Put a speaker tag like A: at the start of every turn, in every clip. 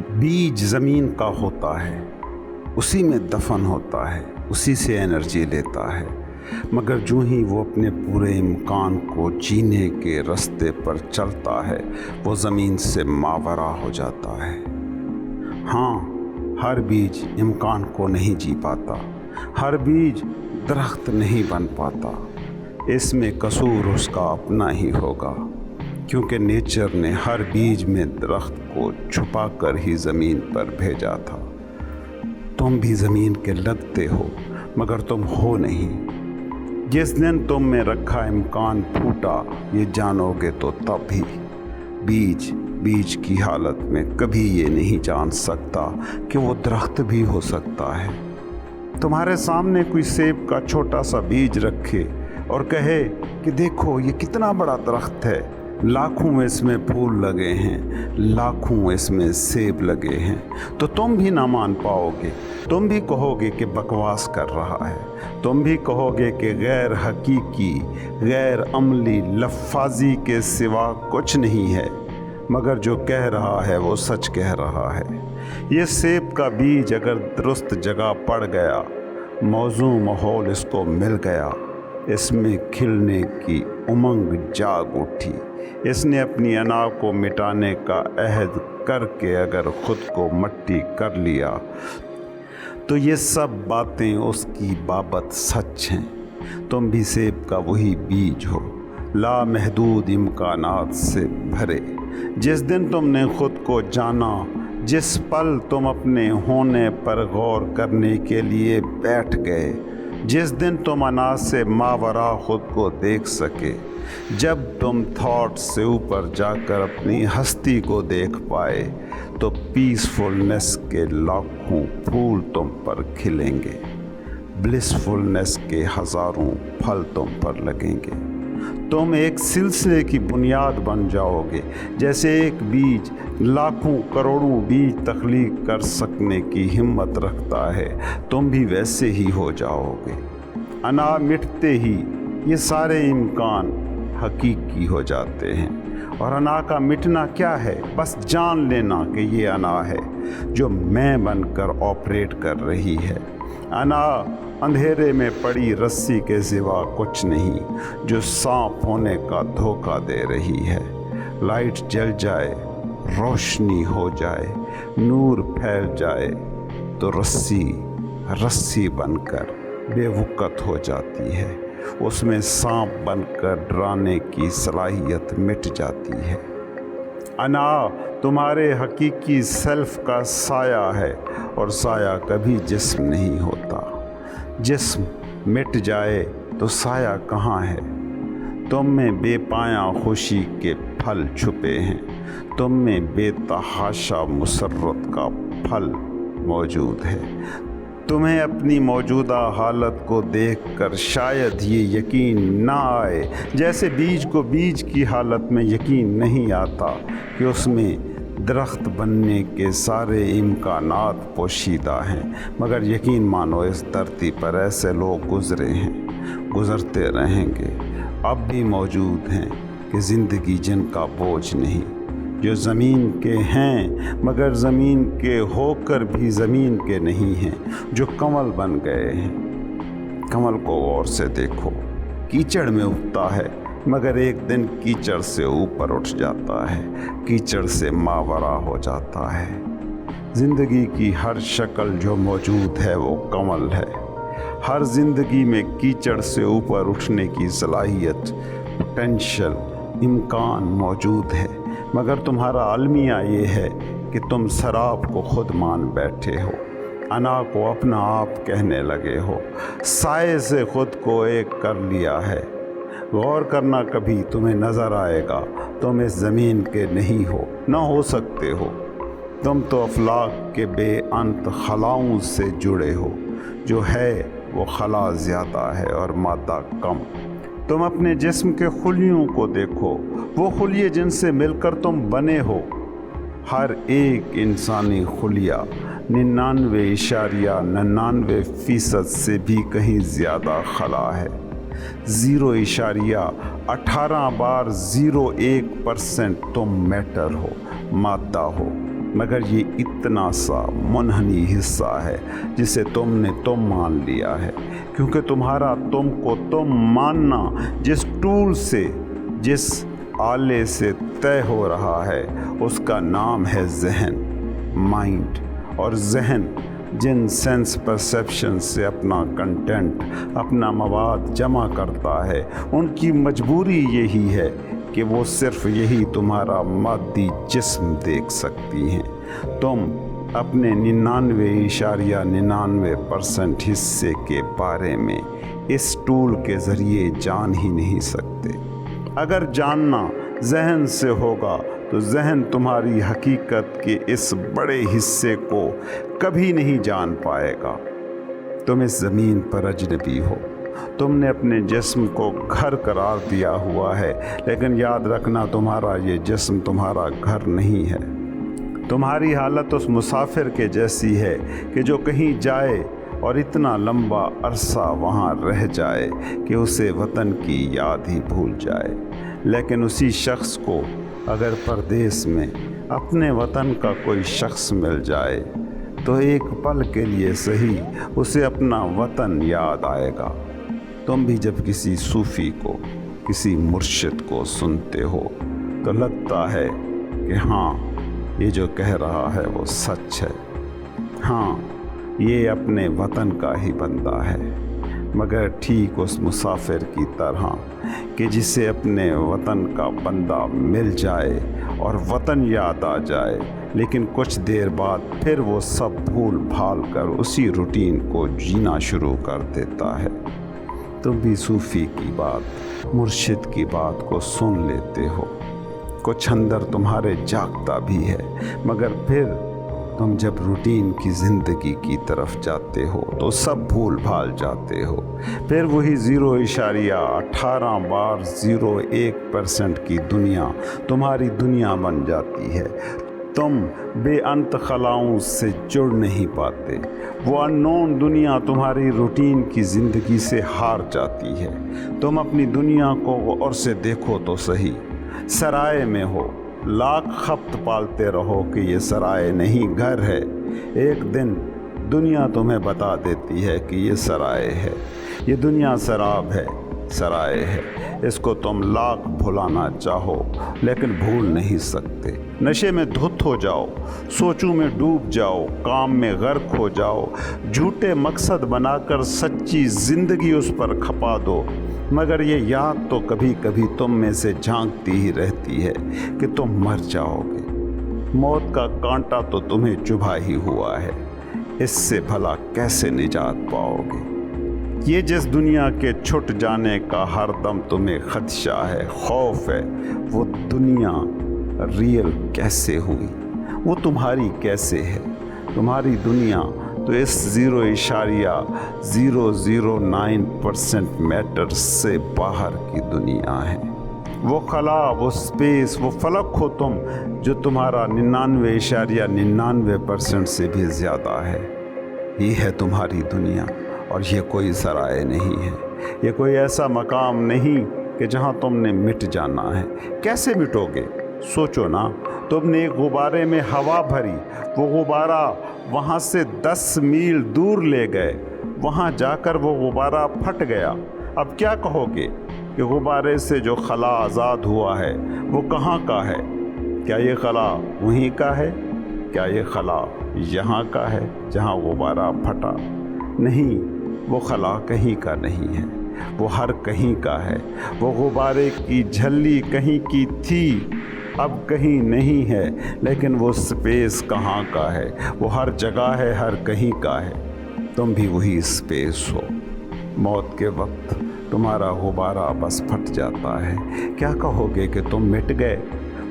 A: बीज ज़मीन का होता है, उसी में दफन होता है, उसी से एनर्जी लेता है, मगर जो ही वो अपने पूरे इम्कान को जीने के रास्ते पर चलता है वो ज़मीन से मावरा हो जाता है। हाँ, हर बीज इम्कान को नहीं जी पाता, हर बीज दरख्त नहीं बन पाता। इसमें कसूर उसका अपना ही होगा, क्योंकि नेचर ने हर बीज में दरख्त को छुपा कर ही ज़मीन पर भेजा था। तुम भी ज़मीन के लगते हो, मगर तुम हो नहीं। जिस दिन तुम में रखा इम्कान फूटा, ये जानोगे तो तब ही। बीज की हालत में कभी ये नहीं जान सकता कि वो दरख्त भी हो सकता है। तुम्हारे सामने कोई सेब का छोटा सा बीज रखे और कहे कि देखो ये कितना बड़ा दरख्त है, लाखों इसमें फूल लगे हैं, लाखों इसमें सेब लगे हैं, तो तुम भी ना मान पाओगे। तुम भी कहोगे कि बकवास कर रहा है, तुम भी कहोगे कि गैर हकीकी, गैर अमली लफ्ज़ी के सिवा कुछ नहीं है, मगर जो कह रहा है वो सच कह रहा है। ये सेब का बीज अगर दुरुस्त जगह पड़ गया, मौजू माहौल इसको मिल गया, इसमें खिलने की उमंग जाग उठी, इसने अपनी अना को मिटाने का अहद करके अगर ख़ुद को मट्टी कर लिया, तो ये सब बातें उसकी बाबत सच हैं। तुम भी सेब का वही बीज हो, लामहदूद इम्कानात से भरे। जिस दिन तुमने ख़ुद को जाना, जिस पल तुम अपने होने पर गौर करने के लिए बैठ गए, जिस दिन तुम अनाज से मावरा खुद को देख सके, जब तुम थॉट से ऊपर जाकर अपनी हस्ती को देख पाए, तो पीसफुलनेस के लाखों फूल तुम पर खिलेंगे, ब्लिसफुलनेस के हज़ारों फल तुम पर लगेंगे। तुम एक सिलसिले की बुनियाद बन जाओगे। जैसे एक बीज लाखों करोड़ों बीज तख्लीक कर सकने की हिम्मत रखता है, तुम भी वैसे ही हो जाओगे। अना मिटते ही ये सारे इम्कान हकीकी हो जाते हैं। और अना का मिटना क्या है? बस जान लेना कि ये अना है जो मैं बनकर ऑपरेट कर रही है। अना अंधेरे में पड़ी रस्सी के सिवा कुछ नहीं, जो सांप होने का धोखा दे रही है। लाइट जल जाए, रोशनी हो जाए, नूर फैल जाए, तो रस्सी बनकर बेवकत हो जाती है। उसमें सांप बनकर डराने की सलाहियत मिट जाती है। अना तुम्हारे हकीकी सेल्फ का साया है, और साया कभी जिस्म नहीं होता। जिस्म मिट जाए तो साया कहाँ है? तुम में बेपाया खुशी के फल छुपे हैं, तुम में बेतहाशा मुसर्रत का फल मौजूद है। तुम्हें अपनी मौजूदा हालत को देखकर शायद ये यकीन ना आए, जैसे बीज को बीज की हालत में यकीन नहीं आता कि उसमें दरख्त बनने के सारे इम्कानात पोशीदा हैं। मगर यकीन मानो, इस धरती पर ऐसे लोग गुज़रे हैं, गुज़रते रहेंगे, अब भी मौजूद हैं कि ज़िंदगी जिनका बोझ नहीं, जो ज़मीन के हैं मगर ज़मीन के होकर भी ज़मीन के नहीं हैं, जो कंवल बन गए हैं। कंवल को गौर से देखो, कीचड़ में उगता है, मगर एक दिन कीचड़ से ऊपर उठ जाता है, कीचड़ से मावरा हो जाता है। ज़िंदगी की हर शक्ल जो मौजूद है वो कंवल है। हर ज़िंदगी में कीचड़ से ऊपर उठने की सलाहियत, पोटेंशियल, इम्कान मौजूद है, मगर तुम्हारा अलमिया ये है कि तुम शराब को खुद मान बैठे हो, अना को अपना आप कहने लगे हो, साए से खुद को एक कर लिया है। गौर करना, कभी तुम्हें नज़र आएगा तुम इस ज़मीन के नहीं हो, ना हो सकते हो। तुम तो अफलाक के बेअंत खलाओं से जुड़े हो, जो है वो खला ज़्यादा है और मादा कम। तुम अपने जिस्म के खुलियों को देखो, वो खुलिये जिनसे मिलकर तुम बने हो। हर एक इंसानी खुलिया 99.99% से भी कहीं ज़्यादा खला है। 0.18 बार 0.1% तुम मैटर हो, मादा हो। मगर ये इतना सा मुनहनी हिस्सा है जिसे तुमने तुम मान लिया है, क्योंकि तुम्हारा तुम को तुम मानना जिस टूल से, जिस आले से तय हो रहा है, उसका नाम है जहन, माइंड। और जहन जिन सेंस परसेप्शन से अपना कंटेंट, अपना मवाद जमा करता है, उनकी मजबूरी यही है कि वो सिर्फ यही तुम्हारा मादी जिस्म देख सकती हैं। तुम अपने 99.99% हिस्से के बारे में इस टूल के ज़रिए जान ही नहीं सकते। अगर जानना जहन से होगा तो जहन तुम्हारी हकीकत के इस बड़े हिस्से को कभी नहीं जान पाएगा। तुम इस ज़मीन पर अजनबी हो, तुमने अपने जिस्म को घर करार दिया हुआ है, लेकिन याद रखना तुम्हारा ये जिस्म तुम्हारा घर नहीं है। तुम्हारी हालत उस मुसाफिर के जैसी है कि जो कहीं जाए और इतना लंबा अरसा वहाँ रह जाए कि उसे वतन की याद ही भूल जाए। लेकिन उसी शख्स को अगर परदेश में अपने वतन का कोई शख्स मिल जाए तो एक पल के लिए सही उसे अपना वतन याद आएगा। तुम भी जब किसी सूफ़ी को, किसी मुर्शिद को सुनते हो तो लगता है कि हाँ, ये जो कह रहा है वो सच है, हाँ, ये अपने वतन का ही बंदा है। मगर ठीक उस मुसाफिर की तरह कि जिसे अपने वतन का बंदा मिल जाए और वतन याद आ जाए, लेकिन कुछ देर बाद फिर वो सब भूल भाल कर उसी रूटीन को जीना शुरू कर देता है। तुम भी सूफ़ी की बात, मुर्शिद की बात को सुन लेते हो, कुछ अंदर तुम्हारे जागता भी है, मगर फिर तुम जब रूटीन की ज़िंदगी की तरफ जाते हो तो सब भूल भाल जाते हो। फिर वही 0.18 की दुनिया तुम्हारी दुनिया बन जाती है। तुम बेअंत खलाओं से जुड़ नहीं पाते। वो अननोन दुनिया तुम्हारी रूटीन की ज़िंदगी से हार जाती है। तुम अपनी दुनिया को गौर से देखो तो सही, सराय में हो, लाख खप्त पालते रहो कि ये सराय नहीं घर है। एक दिन दुनिया तुम्हें बता देती है कि ये सराय है, ये दुनिया शराब है, सराय है। इसको तुम लाख भुलाना चाहो लेकिन भूल नहीं सकते। नशे में धुत हो जाओ, सोचों में डूब जाओ, काम में गर्क हो जाओ, झूठे मकसद बनाकर सच्ची ज़िंदगी उस पर खपा दो, मगर ये याद तो कभी कभी तुम में से झांकती ही रहती है कि तुम मर जाओगे। मौत का कांटा तो तुम्हें चुभा ही हुआ है, इससे भला कैसे निजात पाओगे। ये जिस दुनिया के छुट जाने का हरदम तुम्हें खदशा है, खौफ है, वो दुनिया रियल कैसे हुई, वो तुम्हारी कैसे है। तुम्हारी दुनिया तो इस 0.009% मैटर से बाहर की दुनिया है। वो खला, वो स्पेस, वो फलक हो तुम, जो तुम्हारा 99.99% से भी ज़्यादा है। ये है तुम्हारी दुनिया, और ये कोई सराय नहीं है, ये कोई ऐसा मकाम नहीं कि जहाँ तुमने मिट जाना है। कैसे मिटोगे? सोचो ना, तुमने एक गुब्बारे में हवा भरी, वो गुब्बारा वहाँ से 10 मील दूर ले गए, वहाँ जाकर वो गुब्बारा फट गया। अब क्या कहोगे कि गुब्बारे से जो खला आज़ाद हुआ है वो कहाँ का है? क्या ये खला वहीं का है? क्या ये खला यहाँ का है जहाँ गुब्बारा फटा? नहीं, वो खला कहीं का नहीं है, वो हर कहीं का है। वो गुब्बारे की झल्ली कहीं की थी, अब कहीं नहीं है, लेकिन वो स्पेस कहाँ का है? वो हर जगह है, हर कहीं का है। तुम भी वही स्पेस हो। मौत के वक्त तुम्हारा गुब्बारा बस फट जाता है। क्या कहोगे कि तुम मिट गए?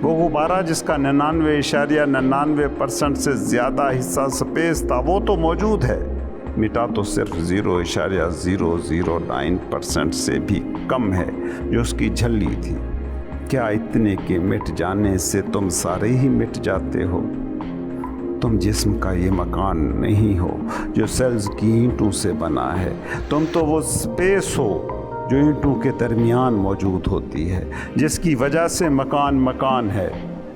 A: वो गुब्बारा जिसका 99.99% से ज़्यादा हिस्सा स्पेस था, वो तो मौजूद है। मिटा तो सिर्फ 0.009% से भी कम है जो उसकी झल्ली थी। क्या इतने के मिट जाने से तुम सारे ही मिट जाते हो? तुम जिस्म का ये मकान नहीं हो जो सेल्स की ईंटों से बना है। तुम तो वो स्पेस हो जो ईंटों के दरमियान मौजूद होती है, जिसकी वजह से मकान मकान है।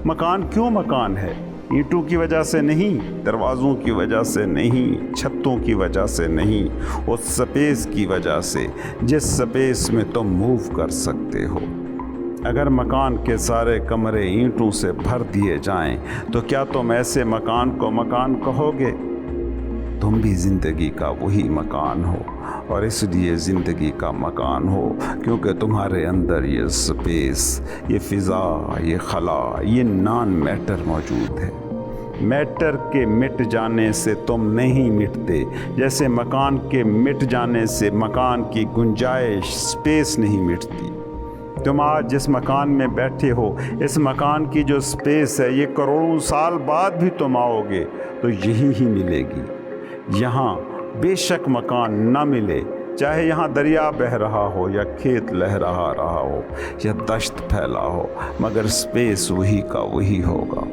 A: मकान क्यों मकान है? اینٹوں کی وجہ سے نہیں، دروازوں کی وجہ سے نہیں، چھتوں کی وجہ سے نہیں، اس سپیس کی وجہ سے جس سپیس میں تم موو کر سکتے ہو۔ اگر مکان کے سارے کمرے اینٹوں سے بھر دیے جائیں تو کیا تم ایسے مکان کو مکان کہو گے؟ تم بھی زندگی کا وہی مکان ہو، اور اس لیے زندگی کا مکان ہو کیونکہ تمہارے اندر یہ سپیس، یہ فضا، یہ خلا، یہ نان میٹر موجود ہے۔ میٹر کے مٹ جانے سے تم نہیں مٹتے، جیسے مکان کے مٹ جانے سے مکان کی گنجائش، سپیس نہیں مٹتی۔ تم آج جس مکان میں بیٹھے ہو، اس مکان کی جو سپیس ہے، یہ کروڑوں سال بعد بھی تم آؤ گے تو یہی ہی ملے گی۔ یہاں بے شک مکان نہ ملے، چاہے یہاں دریا بہہ رہا ہو یا کھیت لہرا رہا ہو یا دشت پھیلا ہو، مگر سپیس وہی کا وہی ہوگا۔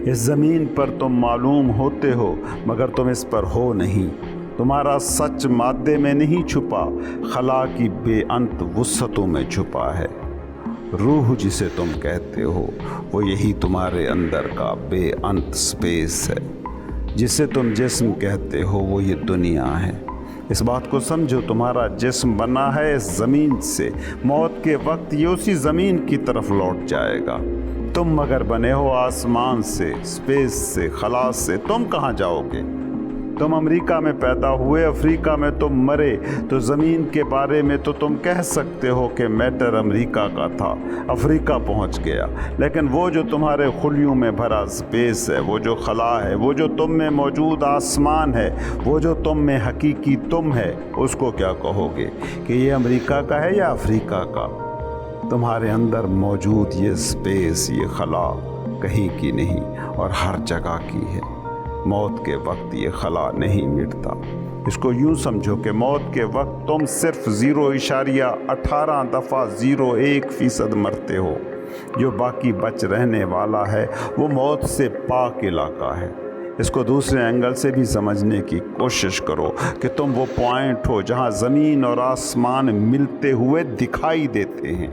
A: اس زمین پر تم معلوم ہوتے ہو مگر تم اس پر ہو نہیں۔ تمہارا سچ مادے میں نہیں چھپا، خلا کی بے انت وسعتوں میں چھپا ہے۔ روح جسے تم کہتے ہو وہ یہی تمہارے اندر کا بے انت سپیس ہے۔ جسے تم جسم کہتے ہو وہ یہ دنیا ہے۔ اس بات کو سمجھو، تمہارا جسم بنا ہے اس زمین سے، موت کے وقت یہ اسی زمین کی طرف لوٹ جائے گا۔ تم مگر بنے ہو آسمان سے، سپیس سے، خلا سے، تم کہاں جاؤ گے؟ تم امریکہ میں پیدا ہوئے، افریقہ میں تم مرے، تو زمین کے بارے میں تو تم کہہ سکتے ہو کہ میٹر امریکہ کا تھا، افریقہ پہنچ گیا، لیکن وہ جو تمہارے خلیوں میں بھرا سپیس ہے، وہ جو خلا ہے، وہ جو تم میں موجود آسمان ہے، وہ جو تم میں حقیقی تم ہے، اس کو کیا کہو گے کہ یہ امریکہ کا ہے یا افریقہ کا؟ تمہارے اندر موجود یہ سپیس، یہ خلا کہیں کی نہیں اور ہر جگہ کی ہے۔ موت کے وقت یہ خلا نہیں مٹتا۔ اس کو یوں سمجھو کہ موت کے وقت تم صرف 0.18 دفعہ 0.1% مرتے ہو۔ جو باقی بچ رہنے والا ہے وہ موت سے پاک علاقہ ہے۔ اس کو دوسرے اینگل سے بھی سمجھنے کی کوشش کرو کہ تم وہ پوائنٹ ہو جہاں زمین اور آسمان ملتے ہوئے دکھائی دیتے ہیں۔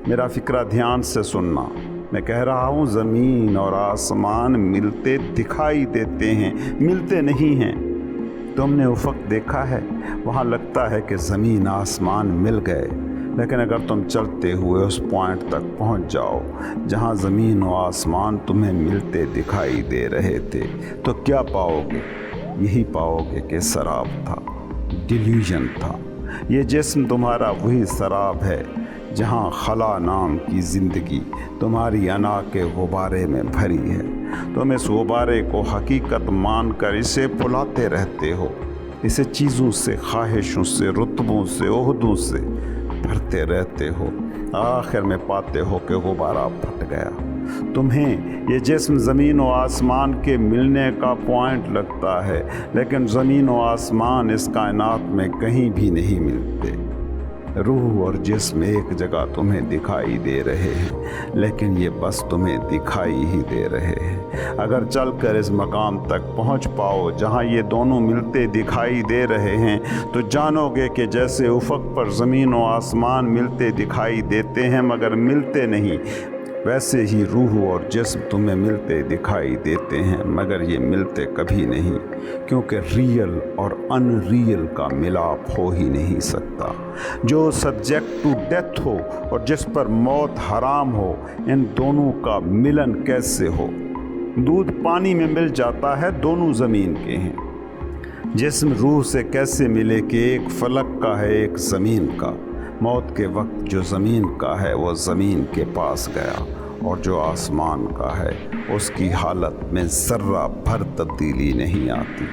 A: میرا فکرہ دھیان سے سننا، میں کہہ رہا ہوں زمین اور آسمان ملتے دکھائی دیتے ہیں، ملتے نہیں ہیں۔ تم نے افق دیکھا ہے، وہاں لگتا ہے کہ زمین آسمان مل گئے، لیکن اگر تم چلتے ہوئے اس پوائنٹ تک پہنچ جاؤ جہاں زمین و آسمان تمہیں ملتے دکھائی دے رہے تھے تو کیا پاؤ گے؟ یہی پاؤ گے کہ سراب تھا، ڈیلیوژن تھا۔ یہ جسم تمہارا وہی سراب ہے جہاں خلا نام کی زندگی تمہاری انا کے غبارے میں بھری ہے۔ تم اس غبارے کو حقیقت مان کر اسے پھلاتے رہتے ہو، اسے چیزوں سے، خواہشوں سے، رتبوں سے، عہدوں سے بھرتے رہتے ہو، آخر میں پاتے ہو کہ غبارہ پھٹ گیا۔ تمہیں یہ جسم زمین و آسمان کے ملنے کا پوائنٹ لگتا ہے، لیکن زمین و آسمان اس کائنات میں کہیں بھی نہیں ملتے۔ روح اور جسم ایک جگہ تمہیں دکھائی دے رہے ہیں، لیکن یہ بس تمہیں دکھائی ہی دے رہے ہیں۔ اگر چل کر اس مقام تک پہنچ پاؤ جہاں یہ دونوں ملتے دکھائی دے رہے ہیں تو جانو گے کہ جیسے افق پر زمین و آسمان ملتے دکھائی دیتے ہیں مگر ملتے نہیں، ویسے ہی روح اور جسم تمہیں ملتے دکھائی دیتے ہیں مگر یہ ملتے کبھی نہیں، کیونکہ ریئل اور ان ریئل کا ملاپ ہو ہی نہیں سکتا۔ جو سبجیکٹ ٹو ڈیتھ ہو اور جس پر موت حرام ہو، ان دونوں کا ملن کیسے ہو؟ دودھ پانی میں مل جاتا ہے، دونوں زمین کے ہیں۔ جسم روح سے کیسے ملے کہ ایک فلک کا ہے، ایک زمین کا؟ موت کے وقت جو زمین کا ہے وہ زمین کے پاس گیا، اور جو آسمان کا ہے اس کی حالت میں ذرہ بھر تبدیلی نہیں آتی۔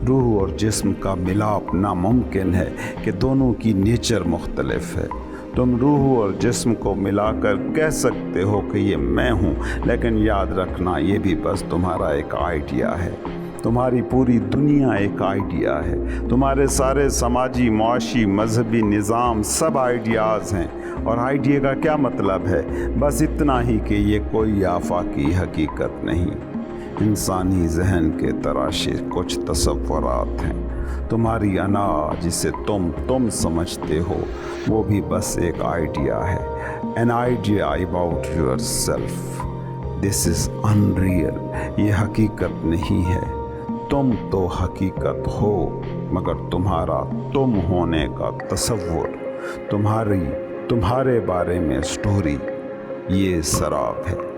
A: روح اور جسم کا ملاپ ناممکن ہے کہ دونوں کی نیچر مختلف ہے۔ تم روح اور جسم کو ملا کر کہہ سکتے ہو کہ یہ میں ہوں، لیکن یاد رکھنا یہ بھی بس تمہارا ایک آئیڈیا ہے۔ تمہاری پوری دنیا ایک آئیڈیا ہے۔ تمہارے سارے سماجی، معاشی، مذہبی نظام سب آئیڈیاز ہیں، اور آئیڈیا کا کیا مطلب ہے؟ بس اتنا ہی کہ یہ کوئی آفاقی حقیقت نہیں، انسانی ذہن کے تراشے کچھ تصورات ہیں۔ تمہاری انا جسے تم سمجھتے ہو وہ بھی بس ایک آئیڈیا ہے، an idea about yourself۔ This is unreal, ये हकीकत नहीं है। तुम तो हकीकत हो, मगर तुम्हारा तुम होने का तसव्वुर, तुम्हारे बारे में स्टोरी, ये शराब है।